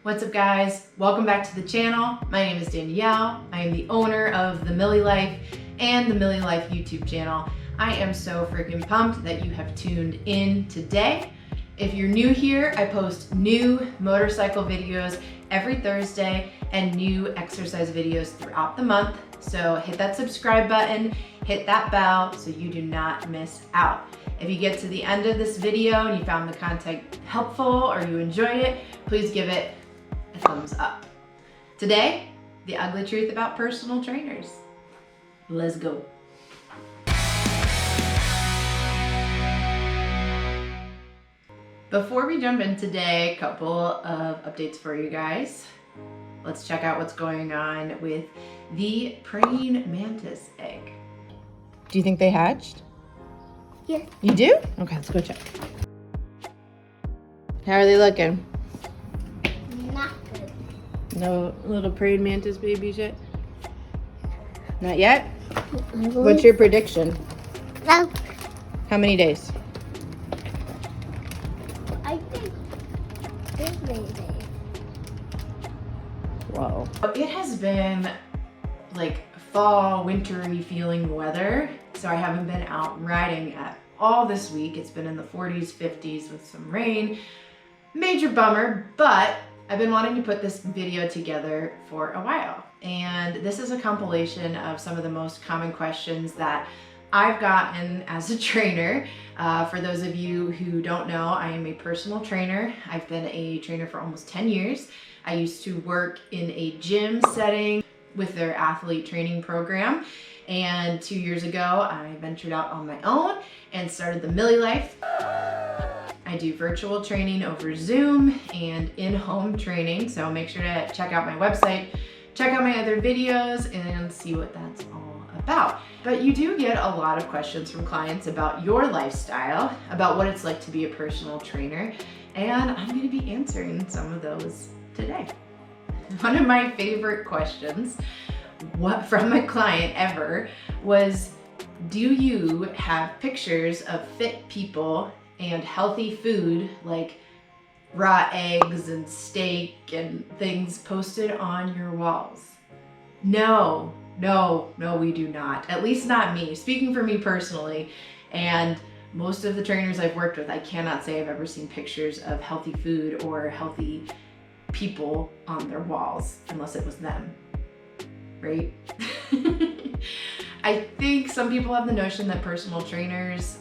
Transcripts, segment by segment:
What's up guys? Welcome back to the channel. My name is Danielle. I am the owner of The Millie Life and the Millie Life YouTube channel. I am so freaking pumped that you have tuned in today. If you're new here, I post new motorcycle videos every Thursday and new exercise videos throughout the month. So hit that subscribe button, hit that bell so you do not miss out. If you get to the end of this video and you found the content helpful or you enjoyed it, please give it a thumbs up. Today, the ugly truth about personal trainers. Let's go. Before we jump in today, a couple of updates for you guys. Let's check out what's going on with the praying mantis egg. Do you think they hatched? Yeah. You do? Okay, let's go check. How are they looking? Not good. No little praying mantis babies yet? Not yet? What's your prediction? No. How many days? I think this baby. Whoa. It has been like fall, wintry feeling weather, so I haven't been out riding at all this week. It's been in the 40s, 50s with some rain. Major bummer, but I've been wanting to put this video together for a while. And this is a compilation of some of the most common questions that I've gotten as a trainer. For those of you who don't know, I am a personal trainer. I've been a trainer for almost 10 years. I used to work in a gym setting with their athlete training program. And 2 years ago, I ventured out on my own and started the Millie Life. I do virtual training over Zoom and in-home training. So make sure to check out my website, check out my other videos and see what that's all about. But you do get a lot of questions from clients about your lifestyle, about what it's like to be a personal trainer. And I'm gonna be answering some of those today. One of my favorite questions from a client ever was, do you have pictures of fit people and healthy food like raw eggs and steak and things posted on your walls? No, we do not. At least not me. Speaking for me personally, and most of the trainers I've worked with, I cannot say I've ever seen pictures of healthy food or healthy people on their walls, unless it was them, right? I think some people have the notion that personal trainers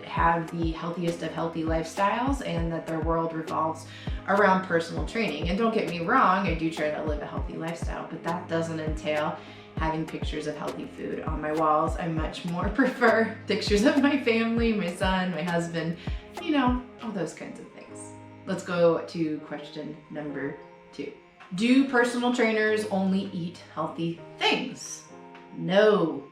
have the healthiest of healthy lifestyles and that their world revolves around personal training. And don't get me wrong, I do try to live a healthy lifestyle, but that doesn't entail having pictures of healthy food on my walls. I much more prefer pictures of my family, my son, my husband, you know, all those kinds of things. Let's go to question number 2. Do personal trainers only eat healthy things? No.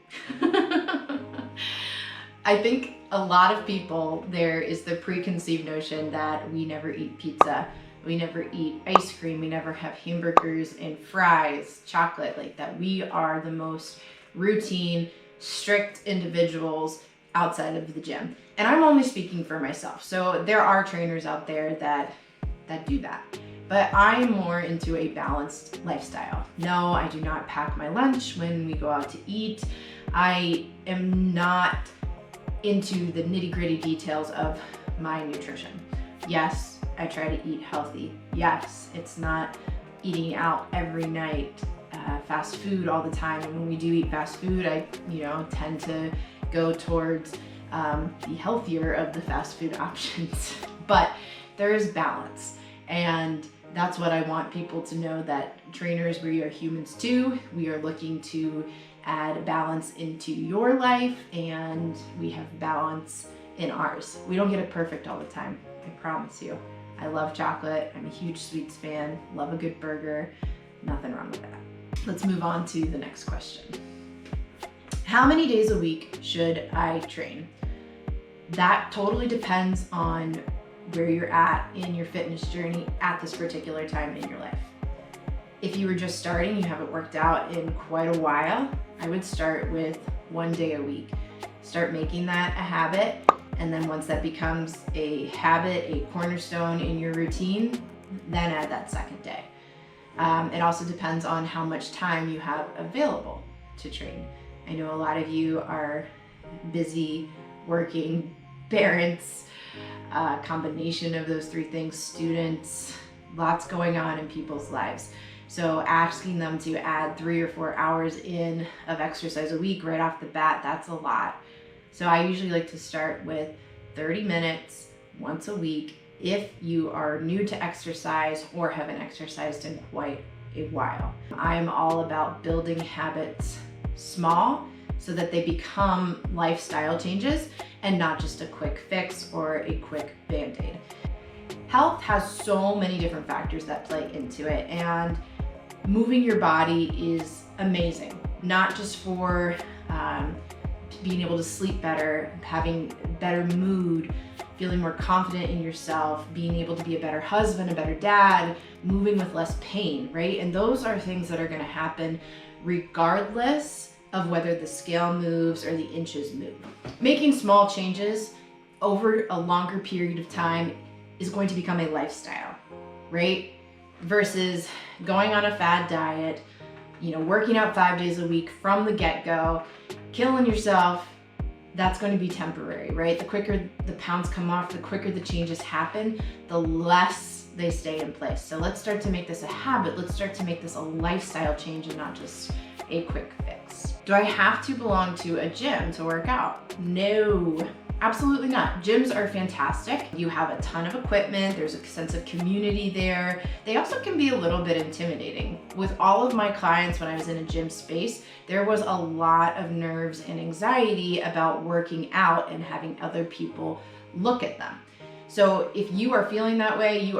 I think a lot of people, there is the preconceived notion that we never eat pizza, we never eat ice cream, we never have hamburgers and fries, chocolate, like that we are the most routine, strict individuals outside of the gym. And I'm only speaking for myself. So there are trainers out there that do that. But I'm more into a balanced lifestyle. No, I do not pack my lunch when we go out to eat. I am not into the nitty-gritty details of my nutrition. Yes, I try to eat healthy. Yes, it's not eating out every night, fast food all the time. And when we do eat fast food, I tend to go towards the healthier of the fast food options. But there is balance, and that's what I want people to know, that trainers, we are humans too. We are looking to add balance into your life, and we have balance in ours. We don't get it perfect all the time, I promise you. I love chocolate. I'm a huge sweets fan. Love a good burger. Nothing wrong with that. Let's move on to the next question. How many days a week should I train? That totally depends on where you're at in your fitness journey at this particular time in your life. If you were just starting, you haven't worked out in quite a while, I would start with 1 day a week. Start making that a habit, and then once that becomes a habit, a cornerstone in your routine, then add that second day. It also depends on how much time you have available to train. I know a lot of you are busy working parents, combination of those three things, students, lots going on in people's lives. So asking them to add 3 or 4 hours in of exercise a week right off the bat, that's a lot. So I usually like to start with 30 minutes once a week if you are new to exercise or haven't exercised in quite a while. I'm all about building habits small so that they become lifestyle changes and not just a quick fix or a quick band-aid. Health has so many different factors that play into it, and moving your body is amazing, not just for being able to sleep better, having better mood, feeling more confident in yourself, being able to be a better husband, a better dad, moving with less pain, right? And those are things that are gonna happen regardless of whether the scale moves or the inches move. Making small changes over a longer period of time is going to become a lifestyle, right? Versus going on a fad diet, working out 5 days a week from the get-go, killing yourself, that's going to be temporary, right? The quicker the pounds come off, the quicker the changes happen, the less they stay in place. So let's start to make this a habit. Let's start to make this a lifestyle change and not just a quick fix. Do I have to belong to a gym to work out? No. Absolutely not. Gyms are fantastic. You have a ton of equipment. There's a sense of community there. They also can be a little bit intimidating. With all of my clients, when I was in a gym space, there was a lot of nerves and anxiety about working out and having other people look at them. So if you are feeling that way,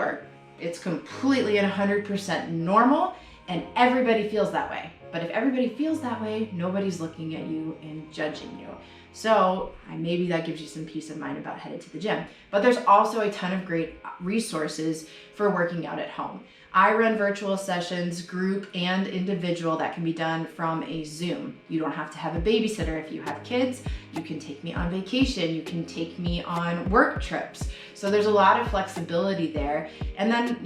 it's completely and 100% normal, and everybody feels that way. But if everybody feels that way, nobody's looking at you and judging you. So maybe that gives you some peace of mind about headed to the gym. But there's also a ton of great resources for working out at home. I run virtual sessions, group and individual, that can be done from a Zoom. You don't have to have a babysitter. If you have kids, you can take me on vacation. You can take me on work trips. So there's a lot of flexibility there. And then,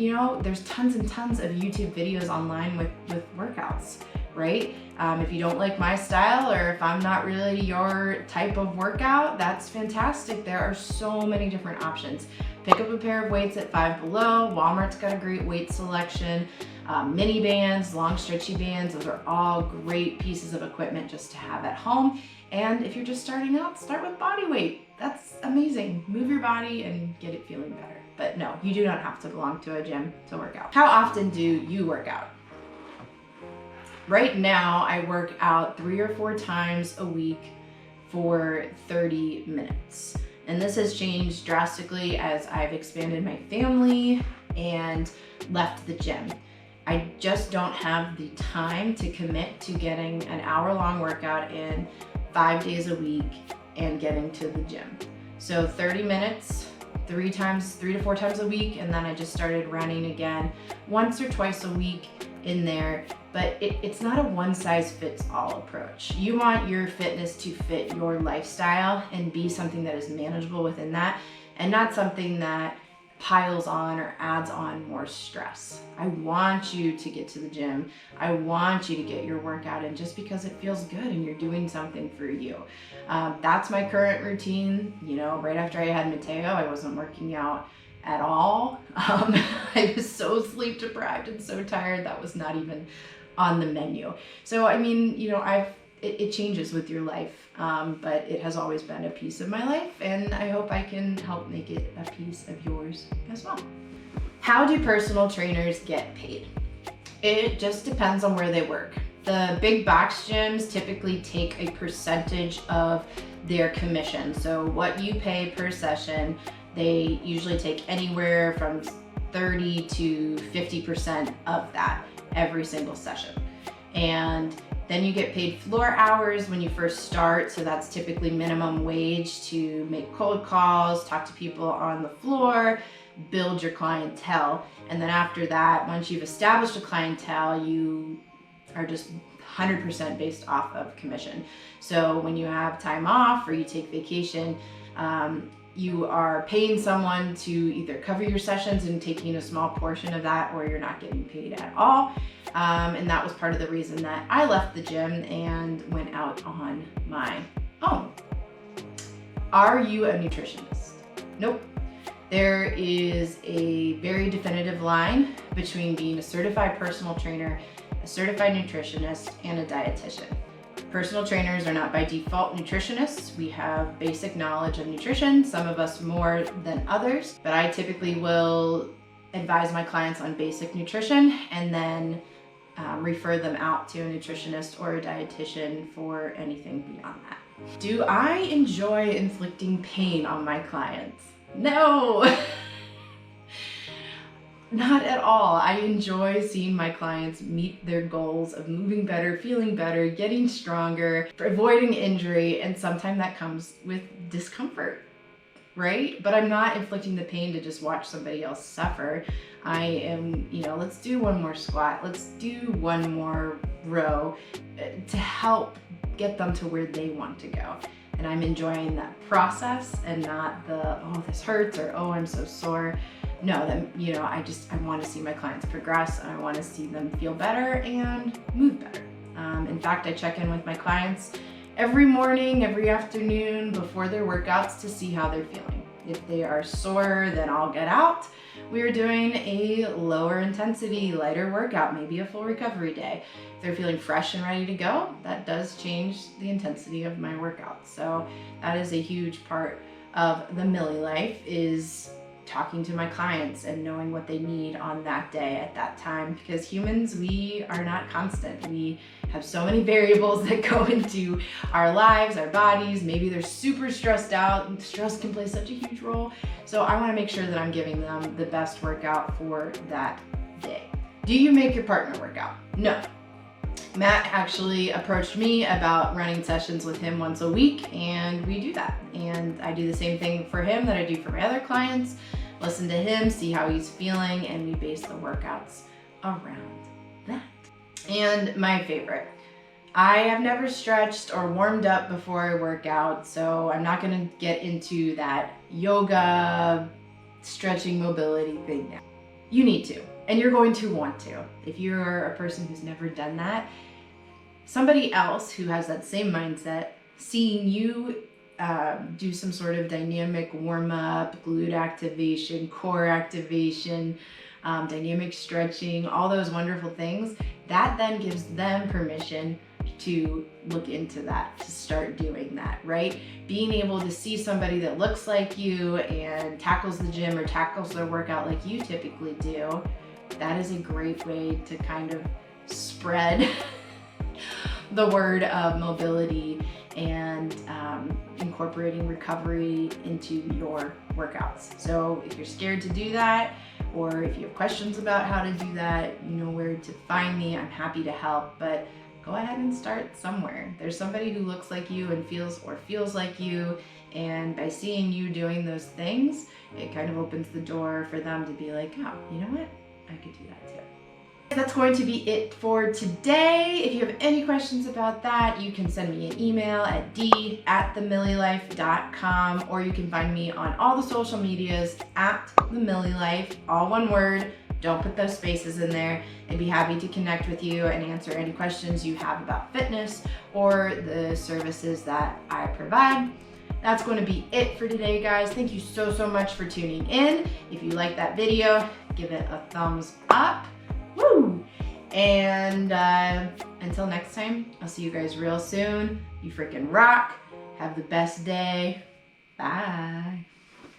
there's tons and tons of YouTube videos online with workouts, right? If you don't like my style, or if I'm not really your type of workout, that's fantastic. There are so many different options. Pick up a pair of weights at Five Below. Walmart's got a great weight selection. Mini bands, long stretchy bands, those are all great pieces of equipment just to have at home. And if you're just starting out, start with body weight. That's amazing. Move your body and get it feeling better. But no, you do not have to belong to a gym to work out. How often do you work out? Right now, I work out 3 or 4 times a week for 30 minutes. And this has changed drastically as I've expanded my family and left the gym. I just don't have the time to commit to getting an hour-long workout in 5 days a week and getting to the gym. So 30 minutes, 3 to 4 times a week, and then I just started running again once or twice a week in there. But it's not a one-size-fits-all approach. You want your fitness to fit your lifestyle and be something that is manageable within that, and not something that piles on or adds on more stress. I want you to get to the gym. I want you to get your workout in just because it feels good and you're doing something for you. That's my current routine. Right after I had Mateo, I wasn't working out at all. I was so sleep deprived and so tired, that was not even on the menu. So it changes with your life, but it has always been a piece of my life, and I hope I can help make it a piece of yours as well. How do personal trainers get paid? It just depends on where they work. The big box gyms typically take a percentage of their commission. So what you pay per session, they usually take anywhere from 30 to 50% of that every single session. And then you get paid floor hours when you first start. So that's typically minimum wage to make cold calls, talk to people on the floor, build your clientele. And then after that, once you've established a clientele, you are just 100% based off of commission. So when you have time off or you take vacation, you are paying someone to either cover your sessions and taking a small portion of that, or you're not getting paid at all. And that was part of the reason that I left the gym and went out on my own. Are you a nutritionist? Nope. There is a very definitive line between being a certified personal trainer, a certified nutritionist, and a dietitian. Personal trainers are not by default nutritionists. We have basic knowledge of nutrition, some of us more than others, but I typically will advise my clients on basic nutrition and then refer them out to a nutritionist or a dietitian for anything beyond that. Do I enjoy inflicting pain on my clients? No, not at all. I enjoy seeing my clients meet their goals of moving better, feeling better, getting stronger, avoiding injury, and sometimes that comes with discomfort, right? But I'm not inflicting the pain to just watch somebody else suffer. I am, let's do one more squat, let's do one more row to help get them to where they want to go. And I'm enjoying that process and not the, oh, this hurts, or oh, I'm so sore. No, I want to see my clients progress, and I want to see them feel better and move better. In fact, I check in with my clients every morning, every afternoon before their workouts to see how they're feeling. If they are sore, then I'll get out. We are doing a lower intensity, lighter workout, maybe a full recovery day. If they're feeling fresh and ready to go, that does change the intensity of my workout. So that is a huge part of the Millie life, is talking to my clients and knowing what they need on that day at that time, because humans, we are not constant. We have so many variables that go into our lives, our bodies. Maybe they're super stressed out, and stress can play such a huge role. So I want to make sure that I'm giving them the best workout for that day. Do you make your partner work out? No. Matt actually approached me about running sessions with him once a week, and we do that. And I do the same thing for him that I do for my other clients. Listen to him, see how he's feeling, and we base the workouts around that. And my favorite, I have never stretched or warmed up before I work out, so I'm not gonna get into that yoga, stretching, mobility thing now. You need to, and you're going to want to. If you're a person who's never done that, somebody else who has that same mindset, seeing you do some sort of dynamic warm-up, glute activation, core activation, dynamic stretching, all those wonderful things, that then gives them permission to look into that, to start doing that, right? Being able to see somebody that looks like you and tackles the gym or tackles their workout like you typically do, that is a great way to kind of spread the word of mobility and incorporating recovery into your workouts. So if you're scared to do that, or if you have questions about how to do that, you know where to find me. I'm happy to help, but go ahead and start somewhere. There's somebody who looks like you and feels like you, and by seeing you doing those things, it kind of opens the door for them to be like, oh, you know what? I could do that too. That's going to be it for today. If you have any questions about that, you can send me an email at d@themillielife.com, or you can find me on all the social medias at @themillielife, all one word. Don't put those spaces in there. I'd be happy to connect with you and answer any questions you have about fitness or the services that I provide. That's going to be it for today, guys. Thank you so much for tuning in. If you like that video, give it a thumbs up. Woo! And until next time, I'll see you guys real soon. You freaking rock. Have the best day. Bye.